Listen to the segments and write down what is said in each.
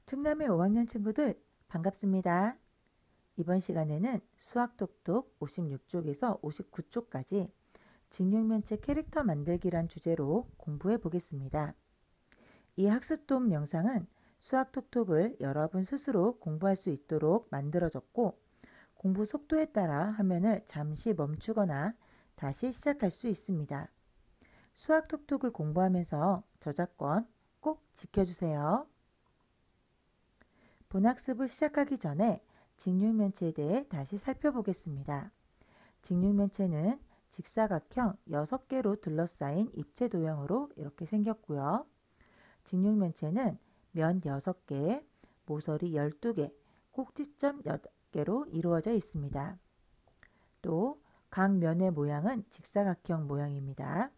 충남의 5학년 친구들 반갑습니다. 이번 시간에는 수학톡톡 56쪽에서 59쪽까지 직육면체 캐릭터 만들기란 주제로 공부해 보겠습니다. 이 학습 도움 영상은 수학톡톡을 여러분 스스로 공부할 수 있도록 만들어졌고, 공부 속도에 따라 화면을 잠시 멈추거나 다시 시작할 수 있습니다. 수학톡톡을 공부하면서 저작권 꼭 지켜주세요. 본학습을 시작하기 전에 직육면체에 대해 다시 살펴보겠습니다. 직육면체는 직사각형 6개로 둘러싸인 입체 도형으로 이렇게 생겼고요. 직육면체는 면 6개, 모서리 12개, 꼭지점 8개로 이루어져 있습니다. 또 각 면의 모양은 직사각형 모양입니다.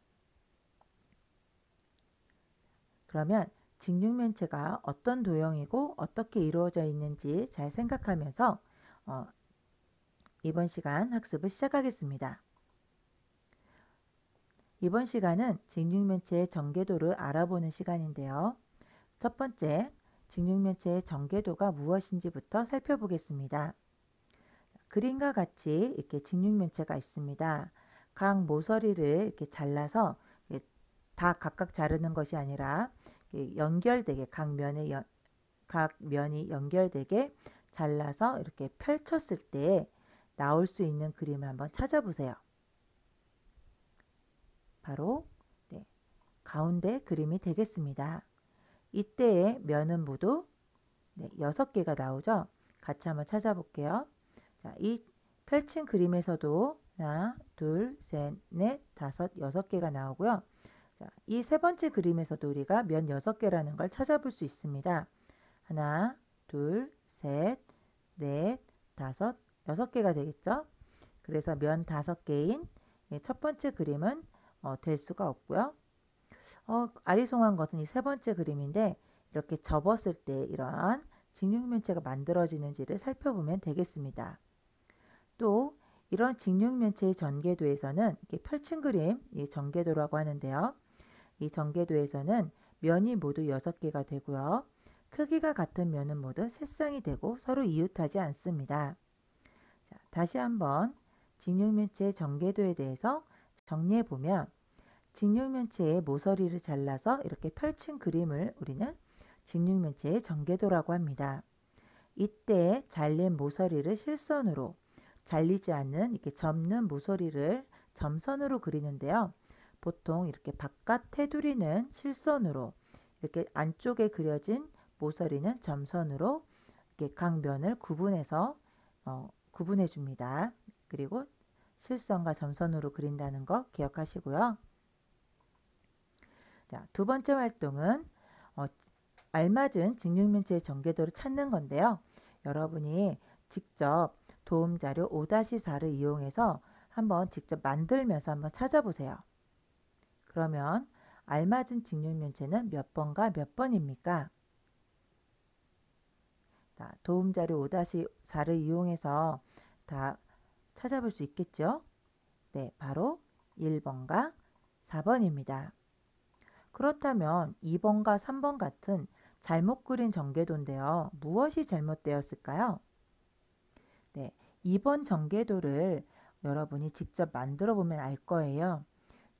그러면 직육면체가 어떤 도형이고 어떻게 이루어져 있는지 잘 생각하면서 이번 시간 학습을 시작하겠습니다. 이번 시간은 직육면체의 전개도를 알아보는 시간인데요. 첫 번째, 직육면체의 전개도가 무엇인지부터 살펴보겠습니다. 그림과 같이 이렇게 직육면체가 있습니다. 각 모서리를 이렇게 잘라서 다 각각 자르는 것이 아니라 연결되게 각 면이 연결되게 잘라서 이렇게 펼쳤을 때 나올 수 있는 그림을 한번 찾아보세요. 바로 가운데 그림이 되겠습니다. 이때의 면은 모두 6개가 나오죠. 같이 한번 찾아볼게요. 자, 이 펼친 그림에서도 하나, 둘, 셋, 넷, 다섯, 6개가 나오고요. 자, 이 세 번째 그림에서도 우리가 면 6개라는 걸 찾아볼 수 있습니다. 하나, 둘, 셋, 넷, 다섯, 6개가 되겠죠. 그래서 면 5개인 첫 번째 그림은 될 수가 없고요. 아리송한 것은 이 세 번째 그림인데, 이렇게 접었을 때 이러한 직육면체가 만들어지는지를 살펴보면 되겠습니다. 또 이런 직육면체의 전개도에서는 이렇게 펼친 그림, 이 전개도라고 하는데요. 이 전개도에서는 면이 모두 6개가 되고요. 크기가 같은 면은 모두 세 쌍이 되고 서로 이웃하지 않습니다. 자, 다시 한번 직육면체의 전개도에 대해서 정리해 보면, 직육면체의 모서리를 잘라서 이렇게 펼친 그림을 우리는 직육면체의 전개도라고 합니다. 이때 잘린 모서리를 실선으로, 잘리지 않는 이렇게 접는 모서리를 점선으로 그리는데요. 보통 이렇게 바깥 테두리는 실선으로, 이렇게 안쪽에 그려진 모서리는 점선으로 이렇게 각 면을 구분해서 구분해 줍니다. 그리고 실선과 점선으로 그린다는 거 기억하시고요. 자, 두 번째 활동은 알맞은 직육면체의 전개도를 찾는 건데요. 여러분이 직접 도움자료 5-4를 이용해서 한번 직접 만들면서 한번 찾아보세요. 그러면 알맞은 직육면체는 몇 번과 몇 번입니까? 자, 도움자료 5-4를 이용해서 다 찾아볼 수 있겠죠? 네, 바로 1번과 4번입니다. 그렇다면 2번과 3번 같은 잘못 그린 전개도인데요. 무엇이 잘못되었을까요? 네, 2번 전개도를 여러분이 직접 만들어 보면 알 거예요.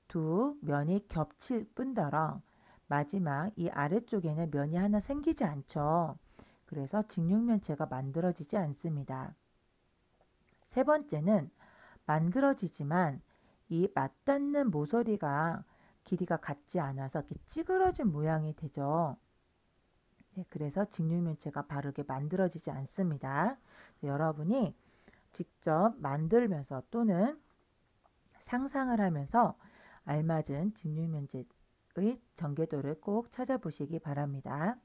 두 면이 겹칠 뿐더러 마지막 이 아래쪽에는 면이 하나 생기지 않죠. 그래서 직육면체가 만들어지지 않습니다. 세 번째는 만들어지지만 이 맞닿는 모서리가 길이가 같지 않아서 이렇게 찌그러진 모양이 되죠. 네, 그래서 직육면체가 바르게 만들어지지 않습니다. 여러분이 직접 만들면서 또는 상상을 하면서 알맞은 직육면체의 전개도를 꼭 찾아보시기 바랍니다.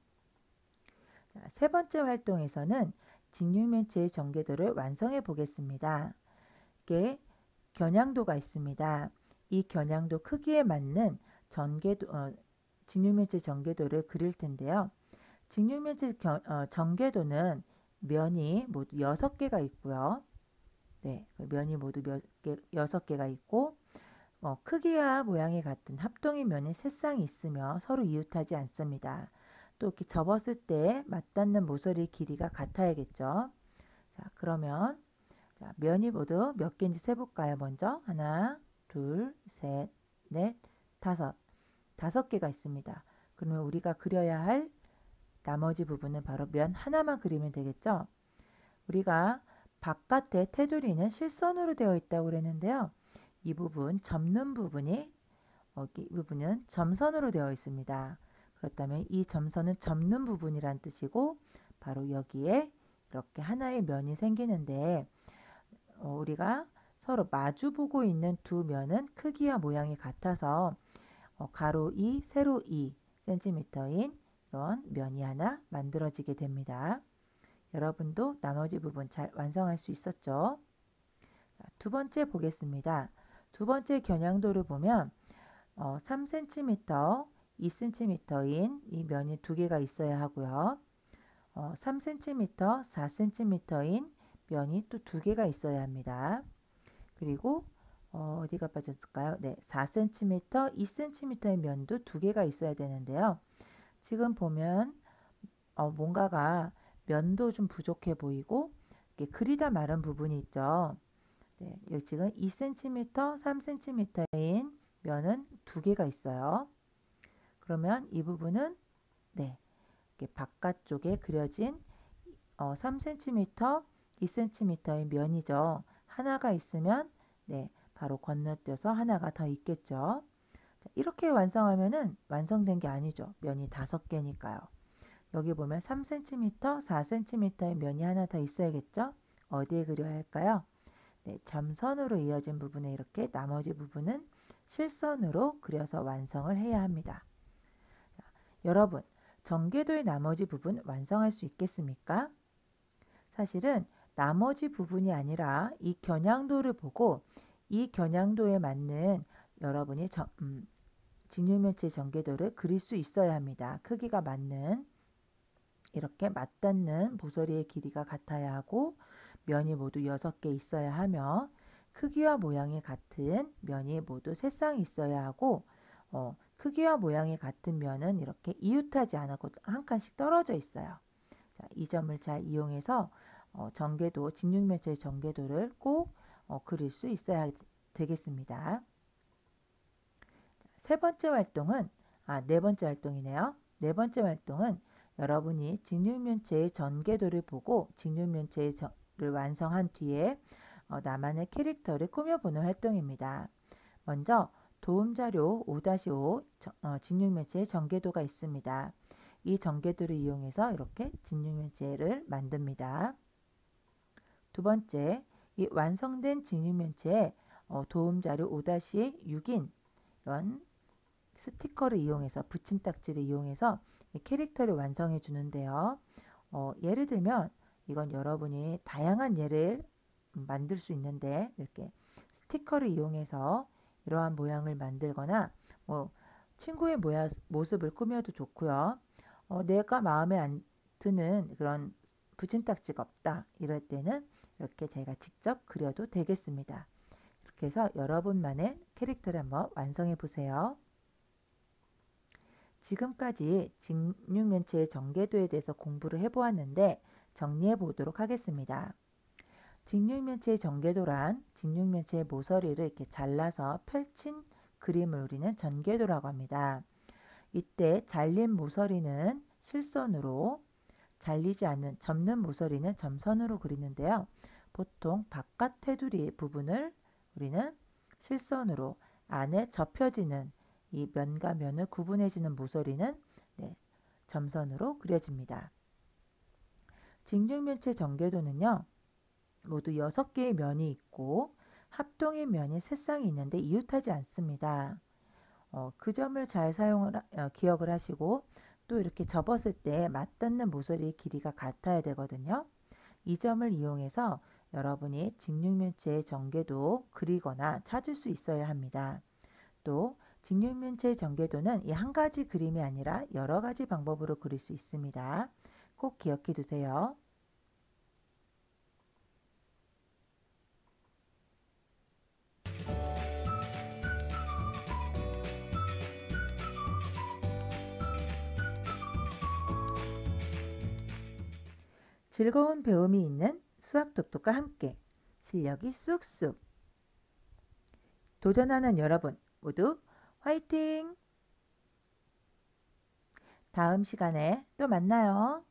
자, 세 번째 활동에서는 직육면체의 전개도를 완성해 보겠습니다. 이게 겨냥도가 있습니다. 이 겨냥도 크기에 맞는 직육면체 전개도를 그릴 텐데요. 직육면체 전개도는 면이 모두 6개가 있고요. 네, 면이 모두 6개가 있고 크기와 모양이 같은 합동의 면이 세 쌍이 있으며 서로 이웃하지 않습니다. 또 이렇게 접었을 때 맞닿는 모서리 길이가 같아야겠죠. 자, 그러면 자, 면이 모두 몇 개인지 세볼까요? 먼저 하나, 둘, 셋, 넷, 다섯 개가 있습니다. 그러면 우리가 그려야 할 나머지 부분은 바로 면 하나만 그리면 되겠죠. 우리가 바깥에 테두리는 실선으로 되어 있다고 그랬는데요. 이 부분 접는 부분이 이 부분은 점선으로 되어 있습니다. 그렇다면 이 점선은 접는 부분이란 뜻이고 바로 여기에 이렇게 하나의 면이 생기는데 우리가 서로 마주 보고 있는 두 면은 크기와 모양이 같아서 가로 2, 세로 2cm인 이런 면이 하나 만들어지게 됩니다. 여러분도 나머지 부분 잘 완성할 수 있었죠? 자, 두 번째 보겠습니다. 두 번째 겨냥도를 보면 3cm, 2cm인 이 면이 두 개가 있어야 하고요. 3cm, 4cm인 면이 또 두 개가 있어야 합니다. 그리고 어디가 빠졌을까요? 네, 4cm, 2cm의 면도 두 개가 있어야 되는데요. 지금 보면 뭔가가 면도 좀 부족해 보이고 이렇게 그리다 마른 부분이 있죠. 네, 여기 지금 2cm, 3cm인 면은 두 개가 있어요. 그러면 이 부분은 네, 이렇게 바깥쪽에 그려진 3cm, 2cm의 면이죠. 하나가 있으면 네, 바로 건너뛰어서 하나가 더 있겠죠. 자, 이렇게 완성하면은 완성된 게 아니죠. 면이 5개니까요. 여기 보면 3cm, 4cm의 면이 하나 더 있어야겠죠. 어디에 그려야 할까요? 네, 점선으로 이어진 부분에 이렇게 나머지 부분은 실선으로 그려서 완성을 해야 합니다. 자, 여러분, 전개도의 나머지 부분 완성할 수 있겠습니까? 사실은 나머지 부분이 아니라 이 겨냥도를 보고 이 겨냥도에 맞는 여러분이 직육면체 전개도를 그릴 수 있어야 합니다. 크기가 맞는 이렇게 맞닿는 모서리의 길이가 같아야 하고 면이 모두 6개 있어야 하며 크기와 모양이 같은 면이 모두 3쌍 있어야 하고 크기와 모양이 같은 면은 이렇게 이웃하지 않고 한 칸씩 떨어져 있어요. 자, 이 점을 잘 이용해서 전개도, 직육면체의 전개도를 꼭 그릴 수 있어야 되겠습니다. 세 번째 활동은 네 번째 활동이네요. 네 번째 활동은 여러분이 직육면체의 전개도를 보고 직육면체를 완성한 뒤에 나만의 캐릭터를 꾸며보는 활동입니다. 먼저 도움자료 5-5 직육면체의 전개도가 있습니다. 이 전개도를 이용해서 이렇게 직육면체를 만듭니다. 두 번째, 이 완성된 직육면체에 도움자료 5-6인 이런 스티커를 이용해서 붙임딱지를 이용해서 캐릭터를 완성해 주는데요. 예를 들면 이건 여러분이 다양한 예를 만들 수 있는데 이렇게 스티커를 이용해서 이러한 모양을 만들거나 친구의 모습을 꾸며도 좋고요. 내가 마음에 안 드는 그런 붙임딱지가 없다 이럴 때는 이렇게 제가 직접 그려도 되겠습니다. 이렇게 해서 여러분만의 캐릭터를 한번 완성해 보세요. 지금까지 직육면체의 전개도에 대해서 공부를 해보았는데 정리해 보도록 하겠습니다. 직육면체의 전개도란 직육면체의 모서리를 이렇게 잘라서 펼친 그림을 우리는 전개도라고 합니다. 이때 잘린 모서리는 실선으로, 잘리지 않는 접는 모서리는 점선으로 그리는데요. 보통 바깥 테두리 부분을 우리는 실선으로, 안에 접혀지는 이 면과 면을 구분해주는 모서리는 점선으로 그려집니다. 직육면체 전개도는요. 모두 6개의 면이 있고 합동의 면이 3쌍이 있는데 이웃하지 않습니다. 그 점을 잘 기억을 하시고 또 이렇게 접었을 때 맞닿는 모서리의 길이가 같아야 되거든요. 이 점을 이용해서 여러분이 직육면체의 전개도 그리거나 찾을 수 있어야 합니다. 또 직육면체의 전개도는 이 한 가지 그림이 아니라 여러 가지 방법으로 그릴 수 있습니다. 꼭 기억해 두세요. 즐거운 배움이 있는 수학톡톡과 함께 실력이 쑥쑥. 도전하는 여러분 모두 화이팅! 다음 시간에 또 만나요.